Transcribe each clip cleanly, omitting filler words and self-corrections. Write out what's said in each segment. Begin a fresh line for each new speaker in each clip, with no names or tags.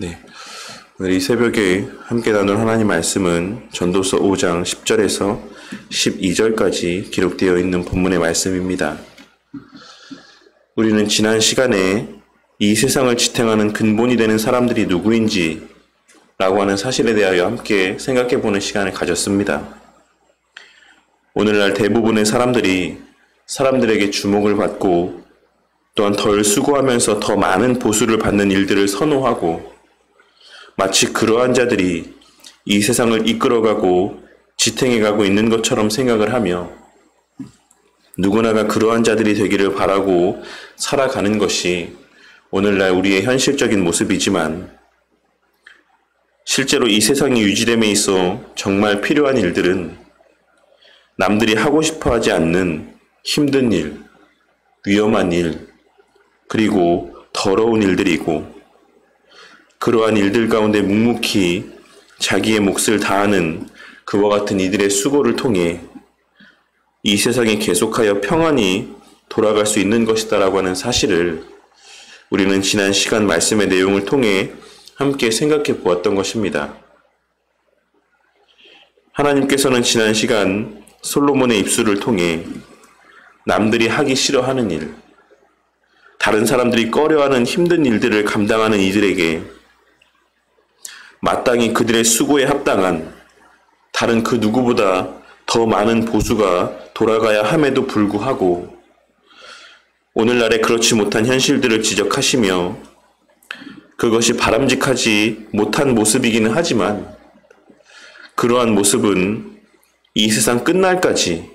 네, 오늘 이 새벽에 함께 나눌 하나님 말씀은 전도서 5장 10절에서 12절까지 기록되어 있는 본문의 말씀입니다. 우리는 지난 시간에 이 세상을 지탱하는 근본이 되는 사람들이 누구인지 라고 하는 사실에 대하여 함께 생각해보는 시간을 가졌습니다. 오늘날 대부분의 사람들이 사람들에게 주목을 받고 또한 덜 수고하면서 더 많은 보수를 받는 일들을 선호하고 마치 그러한 자들이 이 세상을 이끌어가고 지탱해가고 있는 것처럼 생각을 하며 누구나가 그러한 자들이 되기를 바라고 살아가는 것이 오늘날 우리의 현실적인 모습이지만 실제로 이 세상이 유지됨에 있어 정말 필요한 일들은 남들이 하고 싶어 하지 않는 힘든 일, 위험한 일, 그리고 더러운 일들이고 그러한 일들 가운데 묵묵히 자기의 몫을 다하는 그와 같은 이들의 수고를 통해 이 세상이 계속하여 평안히 돌아갈 수 있는 것이다라고 하는 사실을 우리는 지난 시간 말씀의 내용을 통해 함께 생각해 보았던 것입니다. 하나님께서는 지난 시간 솔로몬의 입술을 통해 남들이 하기 싫어하는 일, 다른 사람들이 꺼려하는 힘든 일들을 감당하는 이들에게 마땅히 그들의 수고에 합당한 다른 그 누구보다 더 많은 보수가 돌아가야 함에도 불구하고 오늘날에 그렇지 못한 현실들을 지적하시며 그것이 바람직하지 못한 모습이기는 하지만 그러한 모습은 이 세상 끝날까지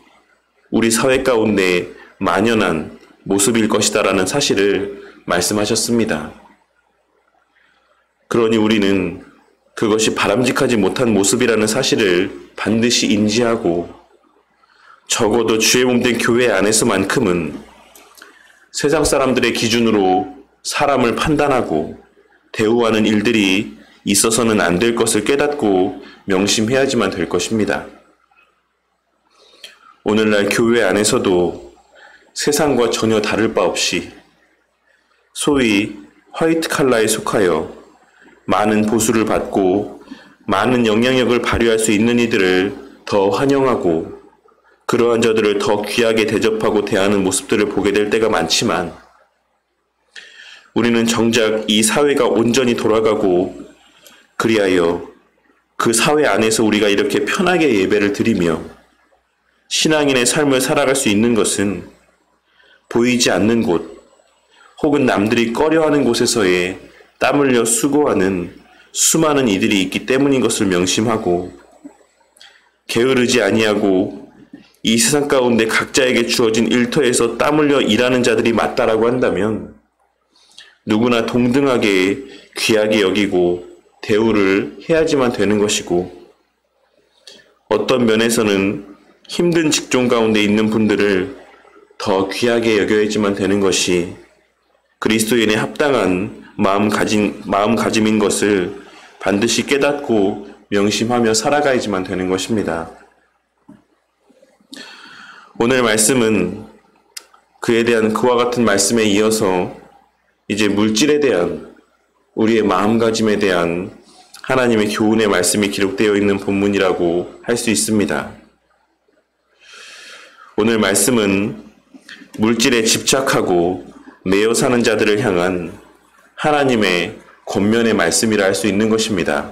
우리 사회 가운데 만연한 모습일 것이다라는 사실을 말씀하셨습니다. 그러니 우리는 그것이 바람직하지 못한 모습이라는 사실을 반드시 인지하고 적어도 주의 몸된 교회 안에서만큼은 세상 사람들의 기준으로 사람을 판단하고 대우하는 일들이 있어서는 안 될 것을 깨닫고 명심해야지만 될 것입니다. 오늘날 교회 안에서도 세상과 전혀 다를 바 없이 소위 화이트 칼라에 속하여 많은 보수를 받고 많은 영향력을 발휘할 수 있는 이들을 더 환영하고 그러한 저들을 더 귀하게 대접하고 대하는 모습들을 보게 될 때가 많지만 우리는 정작 이 사회가 온전히 돌아가고 그리하여 그 사회 안에서 우리가 이렇게 편하게 예배를 드리며 신앙인의 삶을 살아갈 수 있는 것은 보이지 않는 곳 혹은 남들이 꺼려하는 곳에서의 땀 흘려 수고하는 수많은 이들이 있기 때문인 것을 명심하고 게으르지 아니하고 이 세상 가운데 각자에게 주어진 일터에서 땀 흘려 일하는 자들이 맞다라고 한다면 누구나 동등하게 귀하게 여기고 대우를 해야지만 되는 것이고 어떤 면에서는 힘든 직종 가운데 있는 분들을 더 귀하게 여겨야지만 되는 것이 그리스도인의 합당한 마음가짐인 것을 반드시 깨닫고 명심하며 살아가야지만 되는 것입니다. 오늘 말씀은 그에 대한 그와 같은 말씀에 이어서 이제 물질에 대한 우리의 마음가짐에 대한 하나님의 교훈의 말씀이 기록되어 있는 본문이라고 할 수 있습니다. 오늘 말씀은 물질에 집착하고 매여 사는 자들을 향한 하나님의 권면의 말씀이라 할 수 있는 것입니다.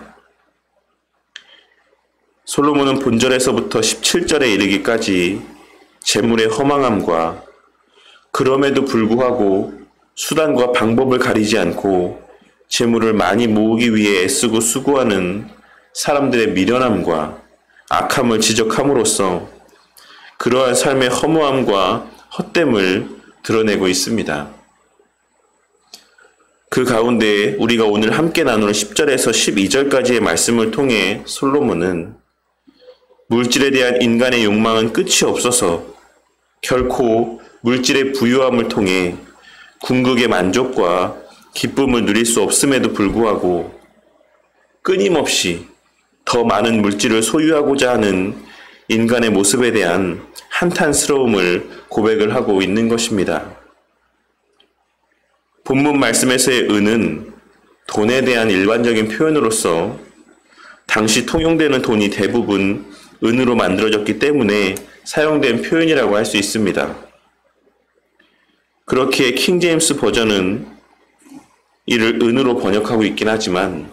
솔로몬은 본절에서부터 17절에 이르기까지 재물의 허망함과 그럼에도 불구하고 수단과 방법을 가리지 않고 재물을 많이 모으기 위해 애쓰고 수고하는 사람들의 미련함과 악함을 지적함으로써 그러한 삶의 허무함과 헛됨을 드러내고 있습니다. 그 가운데 우리가 오늘 함께 나누는 10절에서 12절까지의 말씀을 통해 솔로몬은 물질에 대한 인간의 욕망은 끝이 없어서 결코 물질의 부유함을 통해 궁극의 만족과 기쁨을 누릴 수 없음에도 불구하고 끊임없이 더 많은 물질을 소유하고자 하는 인간의 모습에 대한 한탄스러움을 고백을 하고 있는 것입니다. 본문 말씀에서의 은은 돈에 대한 일반적인 표현으로서 당시 통용되는 돈이 대부분 은으로 만들어졌기 때문에 사용된 표현이라고 할 수 있습니다. 그렇기에 킹 제임스 버전은 이를 은으로 번역하고 있긴 하지만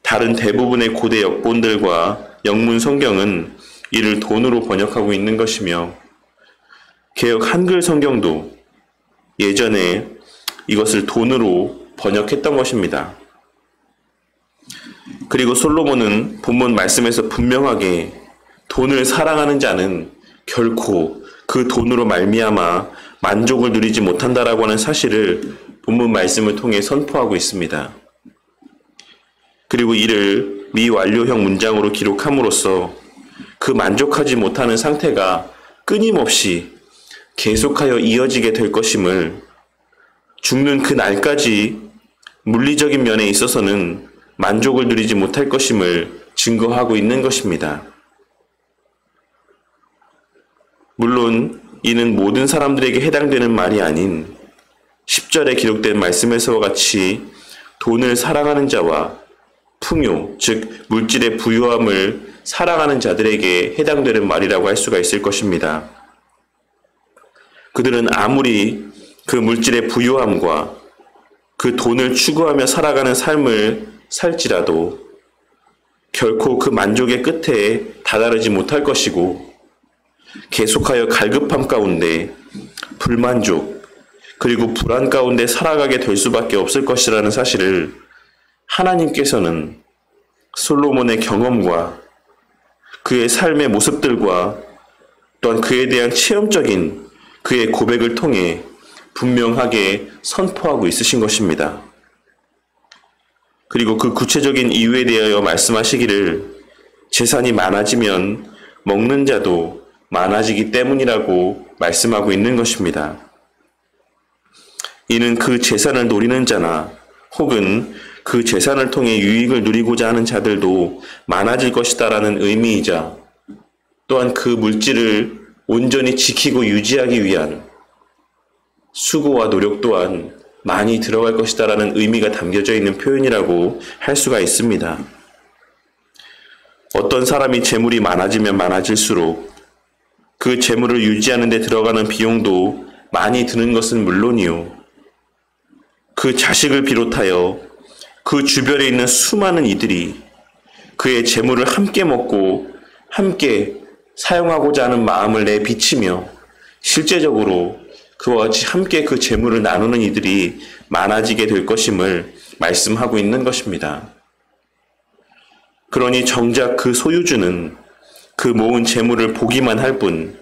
다른 대부분의 고대 역본들과 영문 성경은 이를 돈으로 번역하고 있는 것이며 개역 한글 성경도 예전에 이것을 돈으로 번역했던 것입니다. 그리고 솔로몬은 본문 말씀에서 분명하게 돈을 사랑하는 자는 결코 그 돈으로 말미암아 만족을 누리지 못한다라고 하는 사실을 본문 말씀을 통해 선포하고 있습니다. 그리고 이를 미완료형 문장으로 기록함으로써 그 만족하지 못하는 상태가 끊임없이 계속하여 이어지게 될 것임을, 죽는 그 날까지 물리적인 면에 있어서는 만족을 누리지 못할 것임을 증거하고 있는 것입니다. 물론 이는 모든 사람들에게 해당되는 말이 아닌 10절에 기록된 말씀에서와 같이 돈을 사랑하는 자와 풍요, 즉 물질의 부유함을 사랑하는 자들에게 해당되는 말이라고 할 수가 있을 것입니다. 그들은 아무리 그 물질의 부유함과 그 돈을 추구하며 살아가는 삶을 살지라도 결코 그 만족의 끝에 다다르지 못할 것이고 계속하여 갈급함 가운데 불만족 그리고 불안 가운데 살아가게 될 수밖에 없을 것이라는 사실을 하나님께서는 솔로몬의 경험과 그의 삶의 모습들과 또한 그에 대한 체험적인 그의 고백을 통해 분명하게 선포하고 있으신 것입니다. 그리고 그 구체적인 이유에 대하여 말씀하시기를 재산이 많아지면 먹는 자도 많아지기 때문이라고 말씀하고 있는 것입니다. 이는 그 재산을 노리는 자나 혹은 그 재산을 통해 유익을 누리고자 하는 자들도 많아질 것이다라는 의미이자 또한 그 물질을 온전히 지키고 유지하기 위한 수고와 노력 또한 많이 들어갈 것이다라는 의미가 담겨져 있는 표현이라고 할 수가 있습니다. 어떤 사람이 재물이 많아지면 많아질수록 그 재물을 유지하는 데 들어가는 비용도 많이 드는 것은 물론이요. 그 자식을 비롯하여 그 주변에 있는 수많은 이들이 그의 재물을 함께 먹고 함께 사용하고자 하는 마음을 내비치며 실제적으로 그와 같이 함께 그 재물을 나누는 이들이 많아지게 될 것임을 말씀하고 있는 것입니다. 그러니 정작 그 소유주는 그 모은 재물을 보기만 할 뿐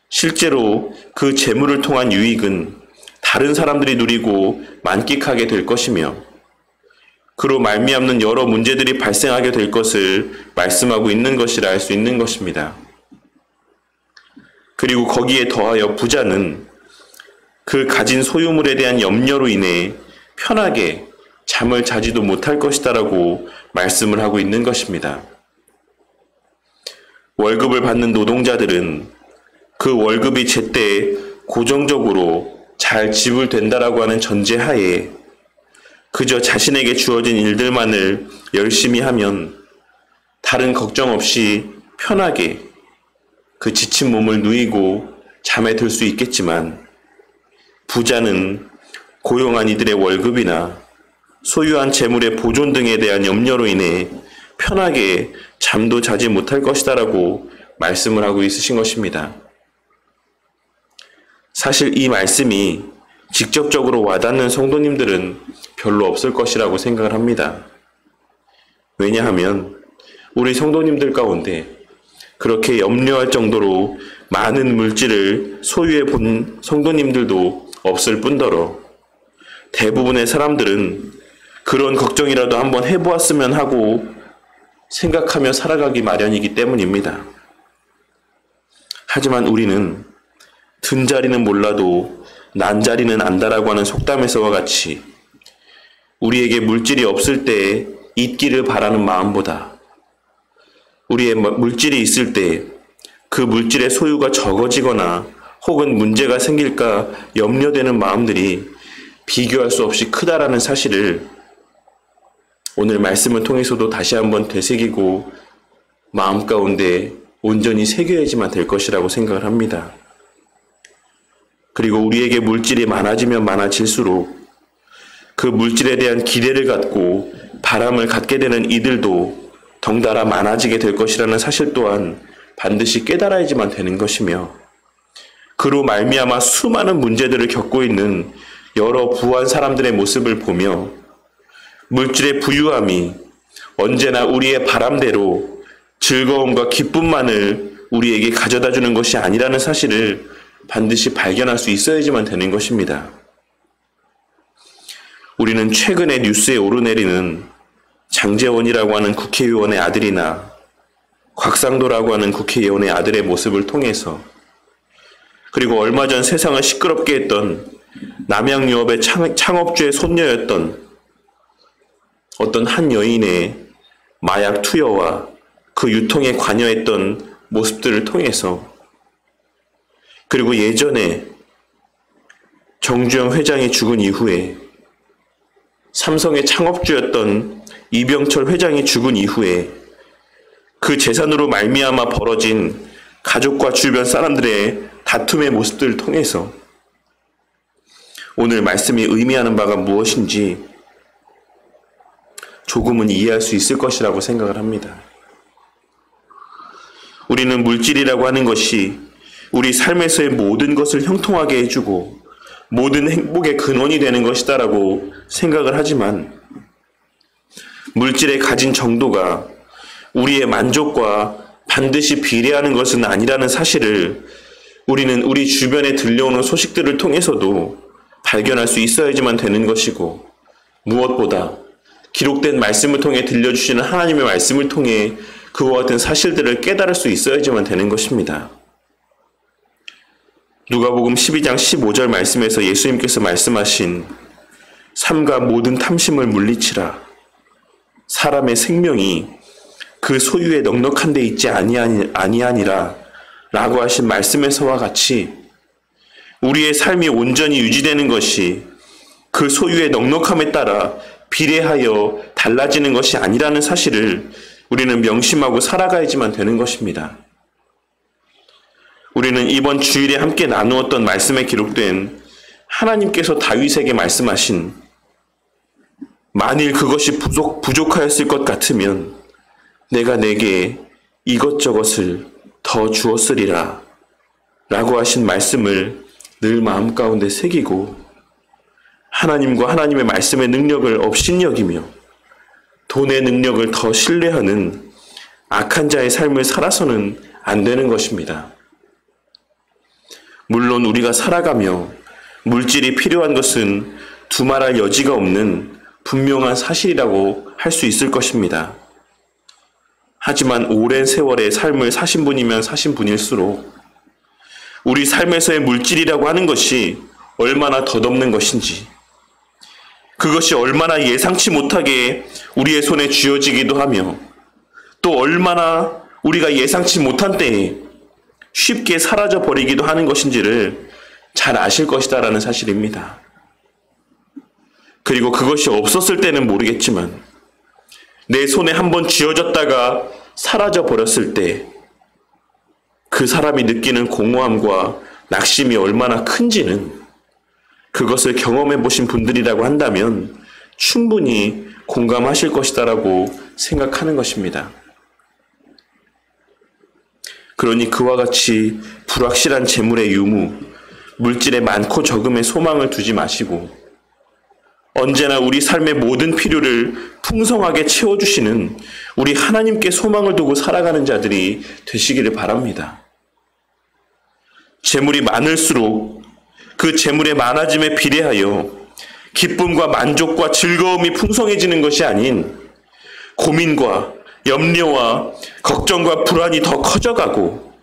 실제로 그 재물을 통한 유익은 다른 사람들이 누리고 만끽하게 될 것이며 그로 말미암는 여러 문제들이 발생하게 될 것을 말씀하고 있는 것이라 할 수 있는 것입니다. 그리고 거기에 더하여 부자는 그 가진 소유물에 대한 염려로 인해 편하게 잠을 자지도 못할 것이다라고 말씀을 하고 있는 것입니다. 월급을 받는 노동자들은 그 월급이 제때 고정적으로 잘 지불된다라고 하는 전제하에 그저 자신에게 주어진 일들만을 열심히 하면 다른 걱정 없이 편하게 그 지친 몸을 누이고 잠에 들 수 있겠지만 부자는 고용한 이들의 월급이나 소유한 재물의 보존 등에 대한 염려로 인해 편하게 잠도 자지 못할 것이다라고 말씀을 하고 있으신 것입니다. 사실 이 말씀이 직접적으로 와닿는 성도님들은 별로 없을 것이라고 생각을 합니다. 왜냐하면 우리 성도님들 가운데 그렇게 염려할 정도로 많은 물질을 소유해 본 성도님들도 없을 뿐더러 대부분의 사람들은 그런 걱정이라도 한번 해보았으면 하고 생각하며 살아가기 마련이기 때문입니다. 하지만 우리는 든 자리는 몰라도 난 자리는 안다라고 하는 속담에서와 같이 우리에게 물질이 없을 때 있기를 바라는 마음보다 우리의 물질이 있을 때 그 물질의 소유가 적어지거나 혹은 문제가 생길까 염려되는 마음들이 비교할 수 없이 크다라는 사실을 오늘 말씀을 통해서도 다시 한번 되새기고 마음 가운데 온전히 새겨야지만 될 것이라고 생각을 합니다. 그리고 우리에게 물질이 많아지면 많아질수록 그 물질에 대한 기대를 갖고 바람을 갖게 되는 이들도 덩달아 많아지게 될 것이라는 사실 또한 반드시 깨달아야지만 되는 것이며, 그로 말미암아 수많은 문제들을 겪고 있는 여러 부한 사람들의 모습을 보며 물질의 부유함이 언제나 우리의 바람대로 즐거움과 기쁨만을 우리에게 가져다 주는 것이 아니라는 사실을 반드시 발견할 수 있어야지만 되는 것입니다. 우리는 최근에 뉴스에 오르내리는 장제원이라고 하는 국회의원의 아들이나 곽상도라고 하는 국회의원의 아들의 모습을 통해서, 그리고 얼마 전 세상을 시끄럽게 했던 남양유업의 창업주의 손녀였던 어떤 한 여인의 마약 투여와 그 유통에 관여했던 모습들을 통해서, 그리고 예전에 정주영 회장이 죽은 이후에 삼성의 창업주였던 이병철 회장이 죽은 이후에 그 재산으로 말미암아 벌어진 가족과 주변 사람들의 다툼의 모습들을 통해서 오늘 말씀이 의미하는 바가 무엇인지 조금은 이해할 수 있을 것이라고 생각을 합니다. 우리는 물질이라고 하는 것이 우리 삶에서의 모든 것을 형통하게 해주고 모든 행복의 근원이 되는 것이다라고 생각을 하지만, 물질의 가진 정도가 우리의 만족과 반드시 비례하는 것은 아니라는 사실을 우리는 우리 주변에 들려오는 소식들을 통해서도 발견할 수 있어야지만 되는 것이고, 무엇보다 기록된 말씀을 통해 들려주시는 하나님의 말씀을 통해 그와 같은 사실들을 깨달을 수 있어야지만 되는 것입니다. 누가복음 12장 15절 말씀에서 예수님께서 말씀하신 삼가 모든 탐심을 물리치라. 사람의 생명이 그 소유에 넉넉한 데 있지 아니하니라 라고 하신 말씀에서와 같이 우리의 삶이 온전히 유지되는 것이 그 소유의 넉넉함에 따라 비례하여 달라지는 것이 아니라는 사실을 우리는 명심하고 살아가야지만 되는 것입니다. 우리는 이번 주일에 함께 나누었던 말씀에 기록된 하나님께서 다윗에게 말씀하신 만일 그것이 부족하였을 것 같으면 내가 내게 이것저것을 더 주었으리라 라고 하신 말씀을 늘 마음 가운데 새기고 하나님과 하나님의 말씀의 능력을 업신여기며 돈의 능력을 더 신뢰하는 악한 자의 삶을 살아서는 안 되는 것입니다. 물론 우리가 살아가며 물질이 필요한 것은 두말할 여지가 없는 분명한 사실이라고 할 수 있을 것입니다. 하지만 오랜 세월의 삶을 사신 분이면 사신 분일수록 우리 삶에서의 물질이라고 하는 것이 얼마나 덧없는 것인지, 그것이 얼마나 예상치 못하게 우리의 손에 쥐어지기도 하며 또 얼마나 우리가 예상치 못한 때에 쉽게 사라져 버리기도 하는 것인지를 잘 아실 것이다라는 사실입니다. 그리고 그것이 없었을 때는 모르겠지만 내 손에 한번 쥐어졌다가 사라져 버렸을 때 그 사람이 느끼는 공허함과 낙심이 얼마나 큰지는 그것을 경험해 보신 분들이라고 한다면 충분히 공감하실 것이다라고 생각하는 것입니다. 그러니 그와 같이 불확실한 재물의 유무, 물질의 많고 적음의 소망을 두지 마시고 언제나 우리 삶의 모든 필요를 풍성하게 채워주시는 우리 하나님께 소망을 두고 살아가는 자들이 되시기를 바랍니다. 재물이 많을수록 그 재물의 많아짐에 비례하여 기쁨과 만족과 즐거움이 풍성해지는 것이 아닌 고민과 염려와 걱정과 불안이 더 커져가고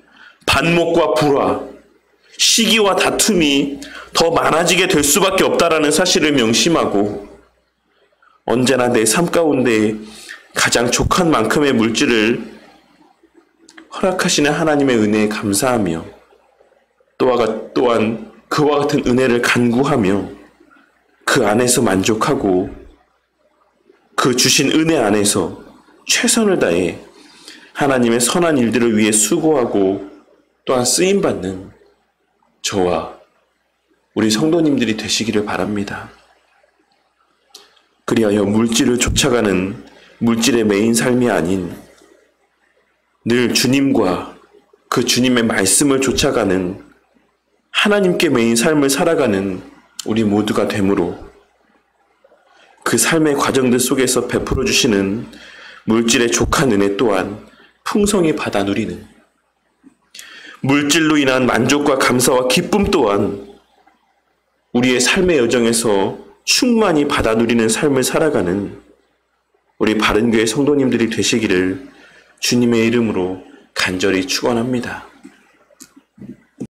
반목과 불화, 시기와 다툼이 더 많아지게 될 수밖에 없다라는 사실을 명심하고 언제나 내 삶 가운데 가장 족한 만큼의 물질을 허락하시는 하나님의 은혜에 감사하며 또한 그와 같은 은혜를 간구하며 그 안에서 만족하고 그 주신 은혜 안에서 최선을 다해 하나님의 선한 일들을 위해 수고하고 또한 쓰임받는 저와 우리 성도님들이 되시기를 바랍니다. 그리하여 물질을 쫓아가는 물질의 매인 삶이 아닌 늘 주님과 그 주님의 말씀을 쫓아가는 하나님께 매인 삶을 살아가는 우리 모두가 되므로 그 삶의 과정들 속에서 베풀어 주시는 물질의 족한 은혜 또한 풍성히 받아 누리는, 물질로 인한 만족과 감사와 기쁨 또한 우리의 삶의 여정에서 충만히 받아 누리는 삶을 살아가는 우리 바른교회 성도님들이 되시기를 주님의 이름으로 간절히 축원합니다.